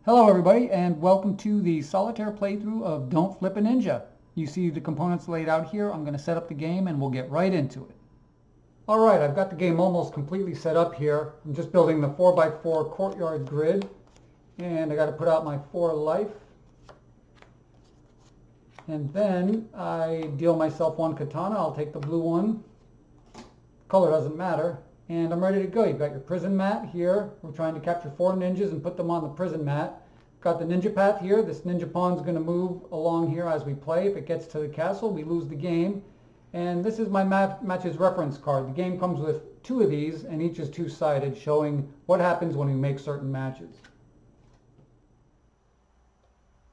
Hello everybody and welcome to the Solitaire playthrough of Don't Flip a Ninja. You see the components laid out here. I'm going to set up the game and we'll get right into it. Alright, I've got the game almost completely set up here. I'm just building the 4x4 courtyard grid and I got to put out my 4 life. And then I deal myself 1 katana. I'll take the blue one. Color doesn't matter. And I'm ready to go. You've got your prison mat here. We're trying to capture 4 ninjas and put them on the prison mat. Got the ninja path here. This ninja pawn is going to move along here as we play. If it gets to the castle, we lose the game. And this is my matches reference card. The game comes with 2 of these, and each is 2-sided, showing what happens when we make certain matches.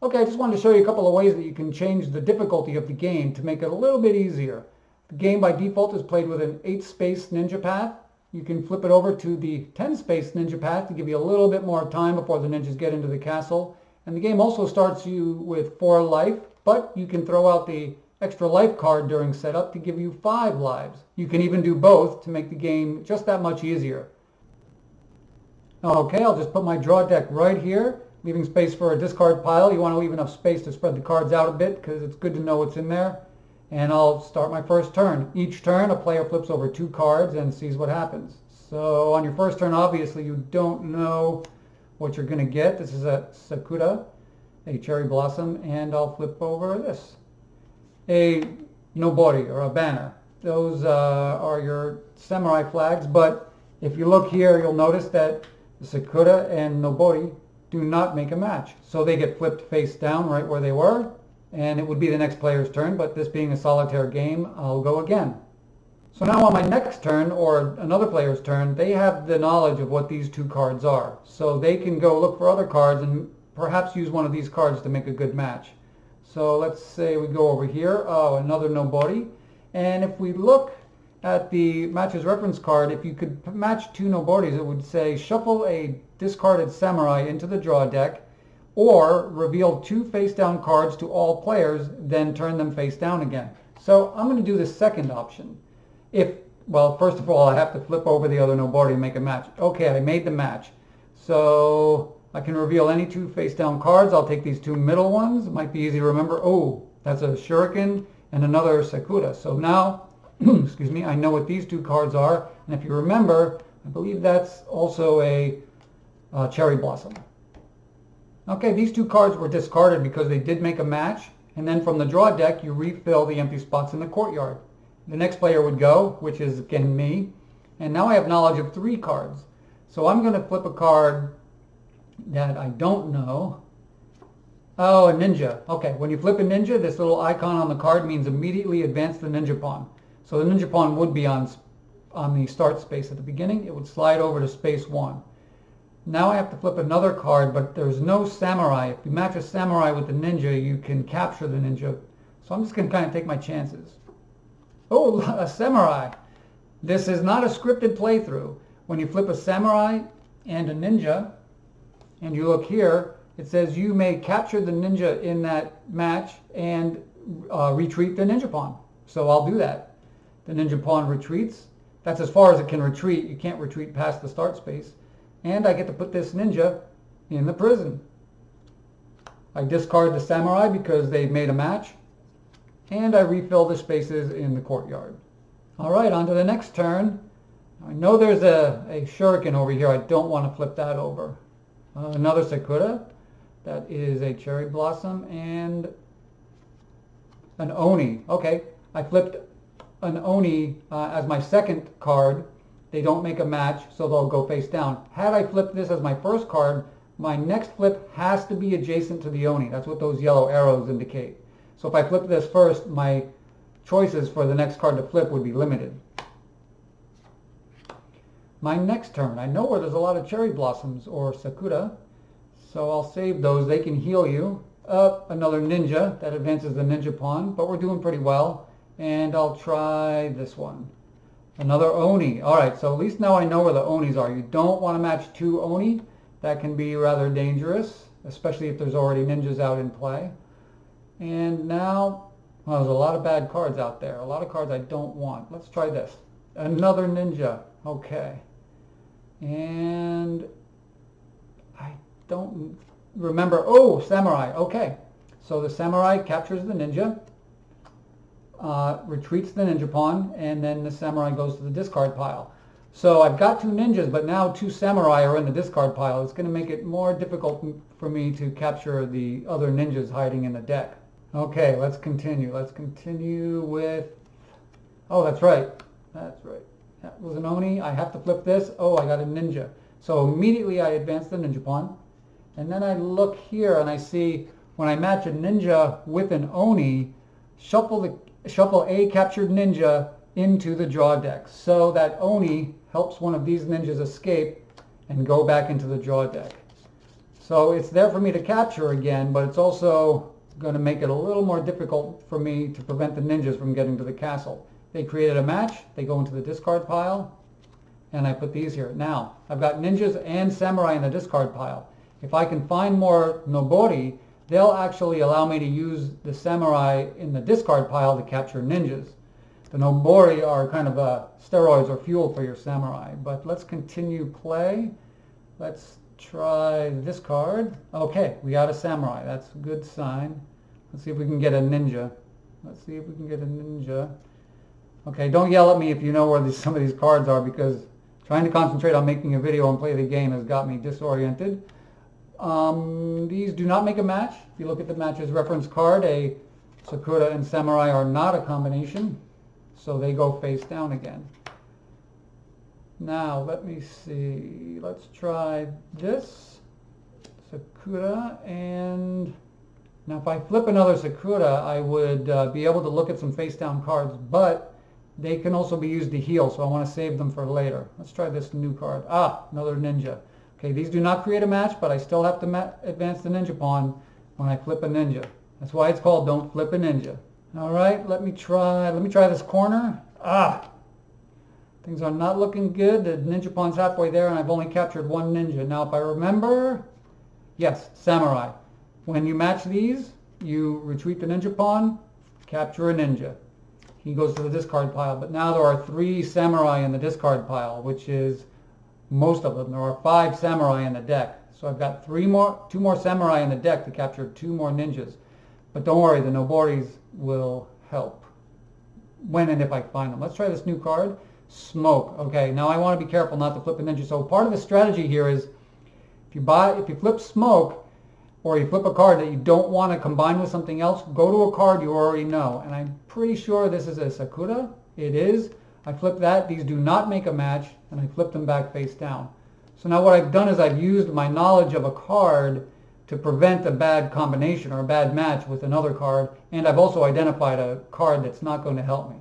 Okay, I just wanted to show you a couple of ways that you can change the difficulty of the game to make it a little bit easier. The game by default is played with an 8-space ninja path. You can flip it over to the 10-space ninja path to give you a little bit more time before the ninjas get into the castle. And the game also starts you with 4 life, but you can throw out the extra life card during setup to give you 5 lives. You can even do both to make the game just that much easier. Okay, I'll just put my draw deck right here, leaving space for a discard pile. You want to leave enough space to spread the cards out a bit because it's good to know what's in there. And I'll start my first turn. Each turn, a player flips over 2 cards and sees what happens. So on your first turn, obviously, you don't know what you're going to get. This is a Sakura, a cherry blossom, and I'll flip over this, a Nobori, or a banner. Those are your samurai flags, but if you look here, you'll notice that the Sakura and Nobori do not make a match. So they get flipped face down right where they were. And it would be the next player's turn, but this being a solitaire game, I'll go again. So now on my next turn, or another player's turn, they have the knowledge of what these 2 cards are. So they can go look for other cards and perhaps use one of these cards to make a good match. So let's say we go over here, another Nobori. And if we look at the matches reference card, if you could match 2 Noboris, it would say shuffle a discarded samurai into the draw deck, or reveal 2 face-down cards to all players, then turn them face down again. So I'm going to do the second option. Well, first of all, I have to flip over the other Nobori and make a match. Okay, I made the match. So I can reveal any 2 face-down cards. I'll take these 2 middle ones. It might be easy to remember. Oh, that's a Shuriken and another Sakura. So now, excuse me, I know what these 2 cards are. And if you remember, I believe that's also a cherry blossom. Okay, these 2 cards were discarded because they did make a match, and then from the draw deck you refill the empty spots in the courtyard. The next player would go, which is again me, and now I have knowledge of 3 cards. So I'm going to flip a card that I don't know. Oh, a ninja. Okay, when you flip a ninja, this little icon on the card means immediately advance the ninja pawn. So the ninja pawn would be on the start space at the beginning. It would slide over to space 1. Now I have to flip another card, but there's no samurai. If you match a samurai with the ninja, you can capture the ninja. So I'm just going to kind of take my chances. Oh, a samurai. This is not a scripted playthrough. When you flip a samurai and a ninja, and you look here, it says you may capture the ninja in that match and retreat the ninja pawn. So I'll do that. The ninja pawn retreats. That's as far as it can retreat. You can't retreat past the start space. And I get to put this ninja in the prison. I discard the samurai because they made a match. And I refill the spaces in the courtyard. Alright, on to the next turn. I know there's a Shuriken over here. I don't want to flip that over. Another Sakura. That is a cherry blossom and an Oni. Okay, I flipped an Oni as my second card. They don't make a match, so they'll go face down. Had I flipped this as my first card, my next flip has to be adjacent to the Oni. That's what those yellow arrows indicate. So if I flip this first, my choices for the next card to flip would be limited. My next turn, I know where there's a lot of cherry blossoms or Sakura, so I'll save those. They can heal you. Another ninja, that advances the ninja pawn, but we're doing pretty well. And I'll try this one. Another Oni. Alright, so at least now I know where the Onis are. You don't want to match 2 Oni. That can be rather dangerous, especially if there's already ninjas out in play. And now, well, there's a lot of bad cards out there. A lot of cards I don't want. Let's try this. Another ninja. Okay. And I don't remember, oh, samurai, okay. So the samurai captures the ninja, retreats the ninja pawn, and then the samurai goes to the discard pile. So I've got 2 ninjas, but now 2 samurai are in the discard pile. It's going to make it more difficult for me to capture the other ninjas hiding in the deck. Okay, let's continue. Let's continue with, oh, that's right. That's right. That was an Oni. I have to flip this. Oh, I got a ninja. So immediately I advance the ninja pawn. And then I look here and I see when I match a ninja with an Oni, shuffle a captured ninja into the draw deck. So that Oni helps one of these ninjas escape and go back into the draw deck. So it's there for me to capture again, but it's also going to make it a little more difficult for me to prevent the ninjas from getting to the castle. They created a match, they go into the discard pile, and I put these here. Now, I've got ninjas and samurai in the discard pile. If I can find more nobori, they'll actually allow me to use the samurai in the discard pile to capture ninjas. The nobori are kind of steroids or fuel for your samurai. But let's continue play. Let's try this card. Okay, we got a samurai. That's a good sign. Let's see if we can get a ninja. Let's see if we can get a ninja. Okay, don't yell at me if you know where some of these cards are, because trying to concentrate on making a video and play the game has got me disoriented. These do not make a match. If you look at the match's reference card, a Sakura and Samurai are not a combination, so they go face down again. Now, let me see. Let's try this Sakura, and now if I flip another Sakura, I would be able to look at some face down cards, but they can also be used to heal, so I want to save them for later. Let's try this new card. Ah, another ninja. Okay, these do not create a match, but I still have to advance the ninja pawn when I flip a ninja. That's why it's called Don't Flip a Ninja. All right, let me try this corner. Ah, things are not looking good. The ninja pawn's halfway there, and I've only captured 1 ninja. Now, if I remember, yes, samurai. When you match these, you retreat the ninja pawn, capture a ninja. He goes to the discard pile, but now there are 3 samurai in the discard pile, which is most of them. There are 5 samurai in the deck. So I've got 2 more samurai in the deck to capture 2 more ninjas. But don't worry, the noboris will help when and if I find them. Let's try this new card, Smoke. Okay, now I want to be careful not to flip a ninja. So part of the strategy here is if you flip Smoke, or you flip a card that you don't want to combine with something else, go to a card you already know. And I'm pretty sure this is a Sakura. It is. I flip that. These do not make a match, and I flip them back face down. So now what I've done is I've used my knowledge of a card to prevent a bad combination or a bad match with another card, and I've also identified a card that's not going to help me.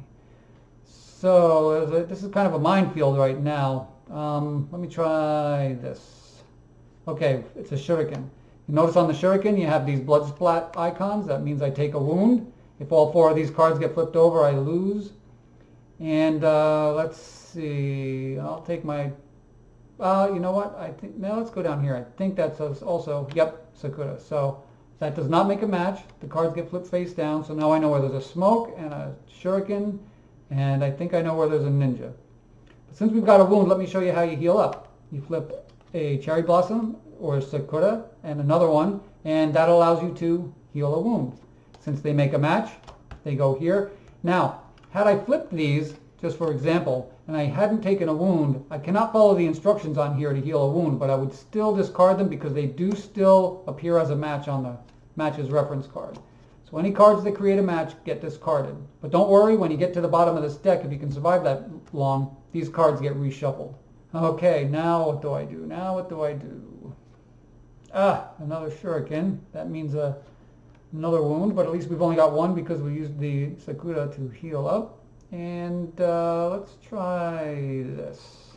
So this is kind of a minefield right now. Let me try this. Okay, it's a shuriken. You notice on the shuriken you have these blood splat icons. That means I take a wound. If all 4 of these cards get flipped over, I lose. And let's see, I'll take my, you know what, I think, now let's go down here. I think that's also, yep, Sakura. So that does not make a match. The cards get flipped face down, so now I know where there's a Smoke and a shuriken, and I think I know where there's a ninja. But since we've got a wound, let me show you how you heal up. You flip a cherry blossom or a Sakura and another one, and that allows you to heal a wound. Since they make a match, they go here. Now, had I flipped these, just for example, and I hadn't taken a wound, I cannot follow the instructions on here to heal a wound, but I would still discard them because they do still appear as a match on the match's reference card. So any cards that create a match get discarded. But don't worry, when you get to the bottom of this deck, if you can survive that long, these cards get reshuffled. Okay, now what do I do? Now what do I do? Ah, another shuriken. That means another wound, but at least we've only got 1 because we used the Sakura to heal up. And let's try this.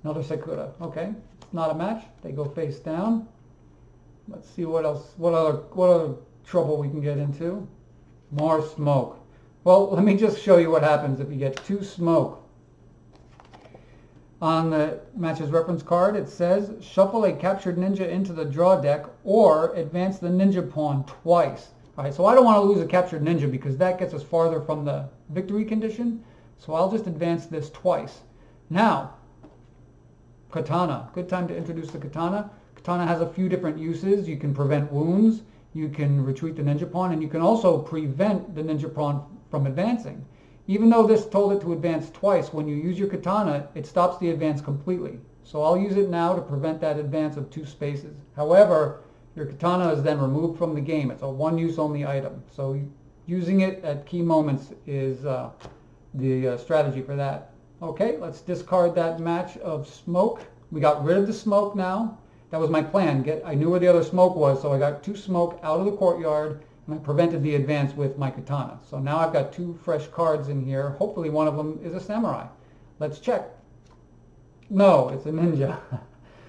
Another Sakura. Okay, it's not a match. They go face down. Let's see what else, what other trouble we can get into. More Smoke. Well, let me just show you what happens if you get 2 Smoke. On the match's reference card, it says, shuffle a captured ninja into the draw deck or advance the ninja pawn twice. All right, so I don't want to lose a captured ninja because that gets us farther from the victory condition. So I'll just advance this twice. Now, katana. Good time to introduce the katana. Katana has a few different uses. You can prevent wounds, you can retreat the ninja pawn, and you can also prevent the ninja pawn from advancing. Even though this told it to advance twice, when you use your katana, it stops the advance completely. So I'll use it now to prevent that advance of 2 spaces. However, your katana is then removed from the game. It's a one-use only item. So using it at key moments is the strategy for that. Okay, let's discard that match of smoke. We got rid of the smoke now. That was my plan. I knew where the other smoke was, so I got 2 smoke out of the courtyard, and I prevented the advance with my katana. So now I've got 2 fresh cards in here. Hopefully one of them is a samurai. Let's check. No, it's a ninja.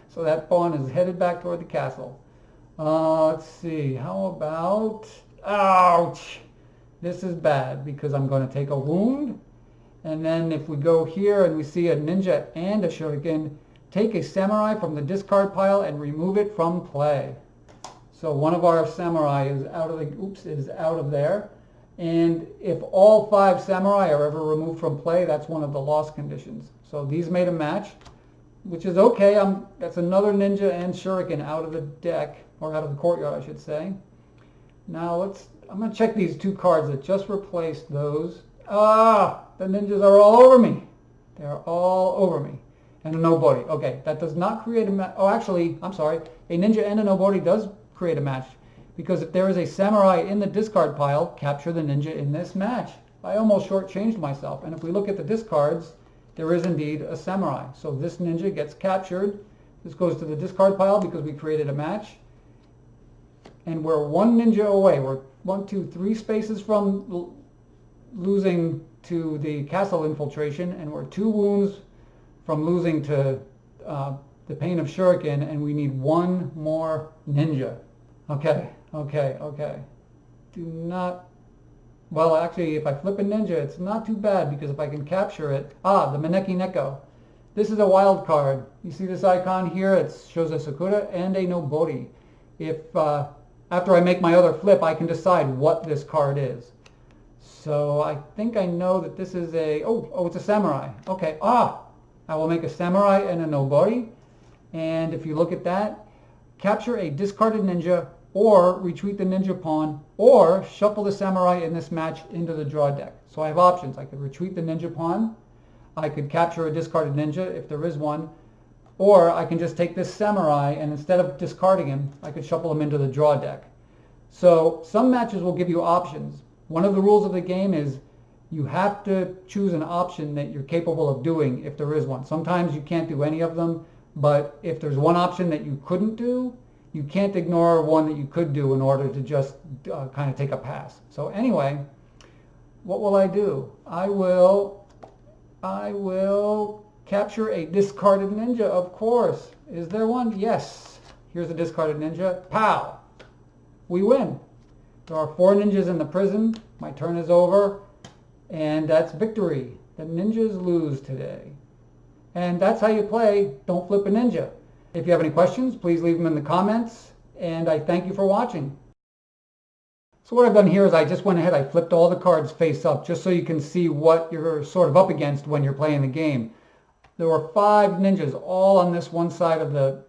So that pawn is headed back toward the castle. Let's see, how about... Ouch! This is bad because I'm going to take a wound. And then if we go here and we see a ninja and a shuriken, take a samurai from the discard pile and remove it from play. So one of our samurai is out of there. And if all 5 samurai are ever removed from play, that's one of the loss conditions. So these made a match, which is okay. That's another ninja and shuriken out of the deck, or out of the courtyard, I should say. Now I'm going to check these 2 cards that just replaced those. The ninjas are all over me. They're all over me. And a nobody. Okay, that does not create a match. Oh, actually, I'm sorry. A ninja and a nobody does create a match. Because if there is a samurai in the discard pile, capture the ninja in this match. I almost shortchanged myself. And if we look at the discards, there is indeed a samurai. So this ninja gets captured. This goes to the discard pile because we created a match. And we're 1 ninja away. We're 1, 2, 3 spaces from losing to the castle infiltration, and we're 2 wounds from losing to the pain of shuriken, and we need 1 more ninja. Okay. Do not... Well, actually, if I flip a ninja, it's not too bad, because if I can capture it... the Maneki Neko. This is a wild card. You see this icon here? It shows a Sakura and a Nobori. If after I make my other flip, I can decide what this card is. So I think I know that this is a... Oh, it's a samurai. Okay. I will make a samurai and a nobody. And if you look at that, capture a discarded ninja, or retreat the ninja pawn, or shuffle the samurai in this match into the draw deck. So I have options. I could retreat the ninja pawn. I could capture a discarded ninja if there is one. Or I can just take this samurai, and instead of discarding him, I could shuffle him into the draw deck. So some matches will give you options. One of the rules of the game is you have to choose an option that you're capable of doing if there is one. Sometimes you can't do any of them, but if there's one option that you couldn't do, you can't ignore one that you could do in order to just kind of take a pass. So anyway, what will I do? I will capture a discarded ninja, of course. Is there one? Yes. Here's a discarded ninja. Pow! We win. There are 4 ninjas in the prison. My turn is over. And that's victory. The ninjas lose today. And that's how you play Don't Flip a Ninja. If you have any questions, please leave them in the comments. And I thank you for watching. So what I've done here is I just went ahead, I flipped all the cards face up just so you can see what you're sort of up against when you're playing the game. There were 5 ninjas all on this one side of the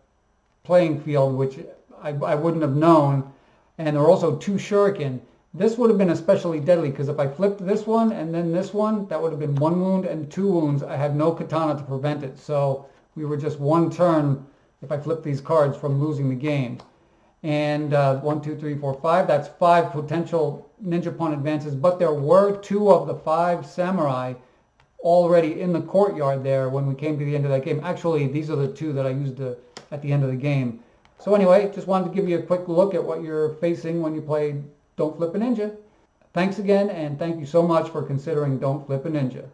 playing field, which I wouldn't have known. And there were also 2 shuriken. This would have been especially deadly because if I flipped this one and then this one, that would have been 1 wound and 2 wounds. I had no katana to prevent it. So we were just 1 turn if I flipped these cards from losing the game. And 1, 2, 3, 4, 5. That's 5 potential ninja pawn advances. But there were 2 of the 5 samurai already in the courtyard there when we came to the end of that game. Actually, these are the 2 that I used at the end of the game. So anyway, just wanted to give you a quick look at what you're facing when you play Don't Flip a Ninja. Thanks again, and thank you so much for considering Don't Flip a Ninja.